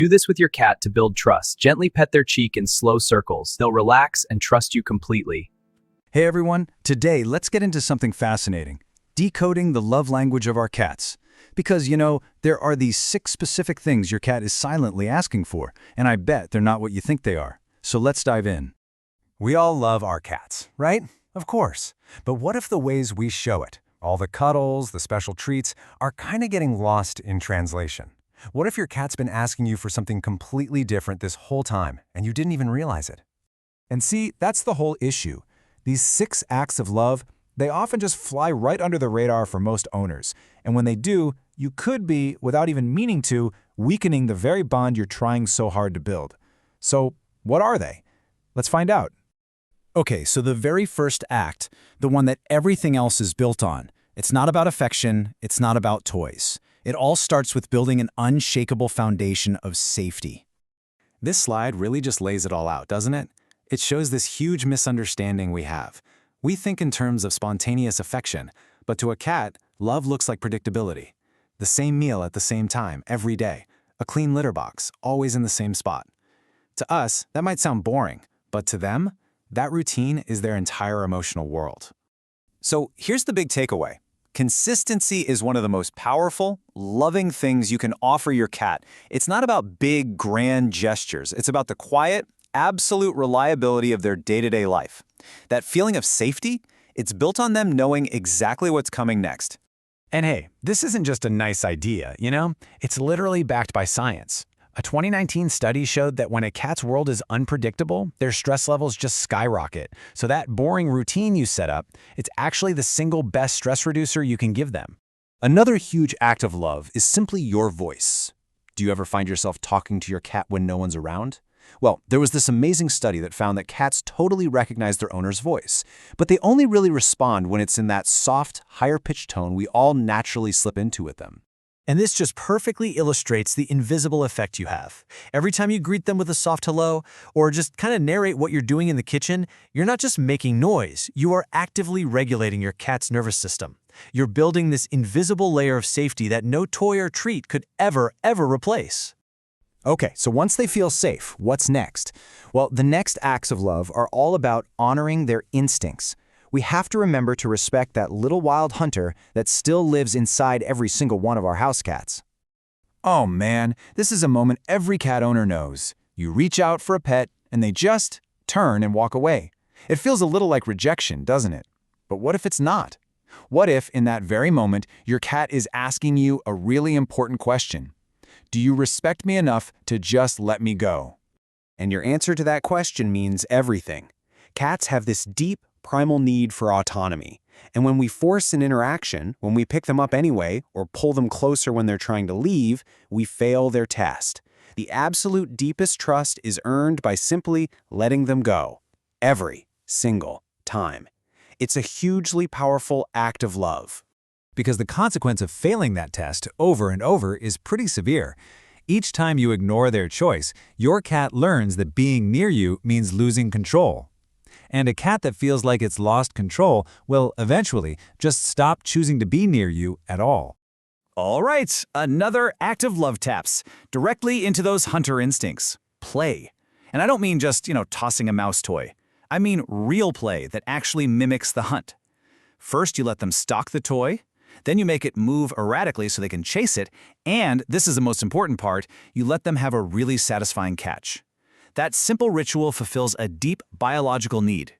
Do this with your cat to build trust. Gently pet their cheek in slow circles. They'll relax and trust you completely. Hey everyone, today let's get into something fascinating. Decoding the love language of our cats. Because, there are these 6 specific things your cat is silently asking for, and I bet they're not what you think they are. So let's dive in. We all love our cats, right? Of course. But what if the ways we show it, all the cuddles, the special treats, are kind of getting lost in translation? What if your cat's been asking you for something completely different this whole time, and you didn't even realize it? And see, that's the whole issue. These 6 acts of love, they often just fly right under the radar for most owners. And when they do, you could be, without even meaning to, weakening the very bond you're trying so hard to build. So, what are they? Let's find out. Okay, so the very first act, the one that everything else is built on, it's not about affection, it's not about toys. It all starts with building an unshakable foundation of safety. This slide really just lays it all out, doesn't it? It shows this huge misunderstanding we have. We think in terms of spontaneous affection, but to a cat, love looks like predictability. The same meal at the same time, every day. A clean litter box, always in the same spot. To us, that might sound boring, but to them, that routine is their entire emotional world. So here's the big takeaway. Consistency is one of the most powerful, loving things you can offer your cat. It's not about big, grand gestures. It's about the quiet, absolute reliability of their day-to-day life. That feeling of safety, it's built on them knowing exactly what's coming next. And hey, this isn't just a nice idea, It's literally backed by science. A 2019 study showed that when a cat's world is unpredictable, their stress levels just skyrocket. So that boring routine you set up, it's actually the single best stress reducer you can give them. Another huge act of love is simply your voice. Do you ever find yourself talking to your cat when no one's around? Well, there was this amazing study that found that cats totally recognize their owner's voice, but they only really respond when it's in that soft, higher-pitched tone we all naturally slip into with them. And this just perfectly illustrates the invisible effect you have. Every time you greet them with a soft hello, or just kind of narrate what you're doing in the kitchen, you're not just making noise, you are actively regulating your cat's nervous system. You're building this invisible layer of safety that no toy or treat could ever replace. Okay, so once they feel safe, what's next? Well, the next acts of love are all about honoring their instincts. We have to remember to respect that little wild hunter that still lives inside every single one of our house cats. Oh man, this is a moment every cat owner knows. You reach out for a pet, and they just turn and walk away. It feels a little like rejection, doesn't it? But what if it's not? What if, in that very moment, your cat is asking you a really important question? Do you respect me enough to just let me go? And your answer to that question means everything. Cats have this deep, primal need for autonomy. And when we force an interaction, when we pick them up anyway, or pull them closer when they're trying to leave, we fail their test. The absolute deepest trust is earned by simply letting them go. Every single time. It's a hugely powerful act of love. Because the consequence of failing that test over and over is pretty severe. Each time you ignore their choice, your cat learns that being near you means losing control. And a cat that feels like it's lost control will eventually just stop choosing to be near you at all. All right, another act of love taps, directly into those hunter instincts. Play. And I don't mean just, tossing a mouse toy. I mean real play that actually mimics the hunt. First, you let them stalk the toy. Then you make it move erratically so they can chase it. And, this is the most important part, you let them have a really satisfying catch. That simple ritual fulfills a deep biological need.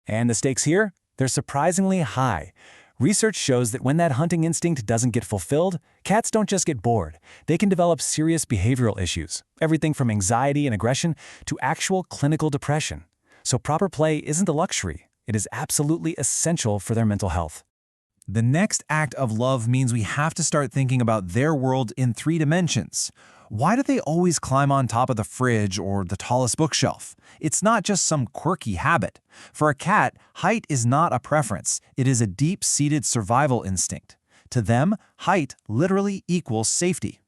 And the stakes here? They're surprisingly high. Research shows that when that hunting instinct doesn't get fulfilled, cats don't just get bored. They can develop serious behavioral issues, everything from anxiety and aggression to actual clinical depression. So proper play isn't a luxury. It is absolutely essential for their mental health. The next act of love means we have to start thinking about their world in 3 dimensions. Why do they always climb on top of the fridge or the tallest bookshelf? It's not just some quirky habit. For a cat, height is not a preference. It is a deep-seated survival instinct. To them, height literally equals safety.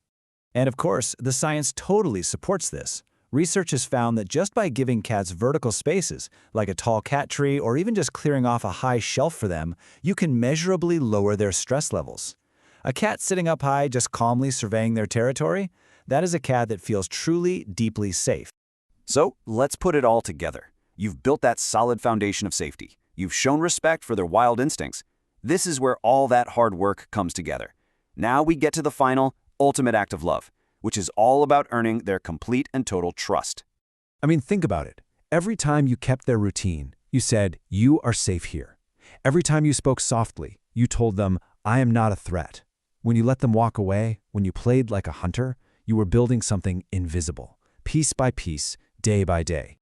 And of course, the science totally supports this. Research has found that just by giving cats vertical spaces, like a tall cat tree or even just clearing off a high shelf for them, you can measurably lower their stress levels. A cat sitting up high just calmly surveying their territory? That is a cat that feels truly, deeply safe. So, let's put it all together. You've built that solid foundation of safety. You've shown respect for their wild instincts. This is where all that hard work comes together. Now we get to the final, ultimate act of love, which is all about earning their complete and total trust. I mean, think about it. Every time you kept their routine, you said, "You are safe here." Every time you spoke softly, you told them, "I am not a threat." When you let them walk away, when you played like a hunter, you were building something invisible, piece by piece, day by day.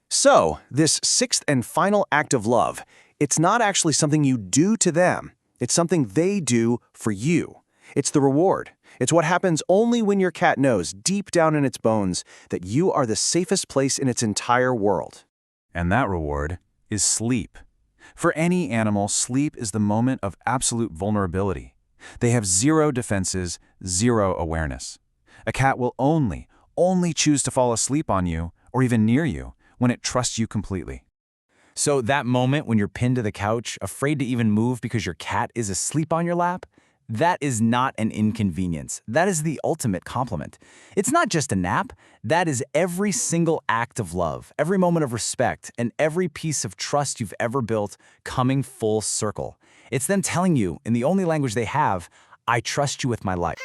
So, this sixth and final act of love, it's not actually something you do to them. It's something they do for you. It's the reward. It's what happens only when your cat knows deep down in its bones that you are the safest place in its entire world. And that reward is sleep. For any animal, sleep is the moment of absolute vulnerability. They have zero defenses, zero awareness. A cat will only choose to fall asleep on you or even near you when it trusts you completely. So that moment when you're pinned to the couch, afraid to even move because your cat is asleep on your lap, that is not an inconvenience. That is the ultimate compliment. It's not just a nap. That is every single act of love, every moment of respect, and every piece of trust you've ever built coming full circle. It's them telling you, in the only language they have, "I trust you with my life."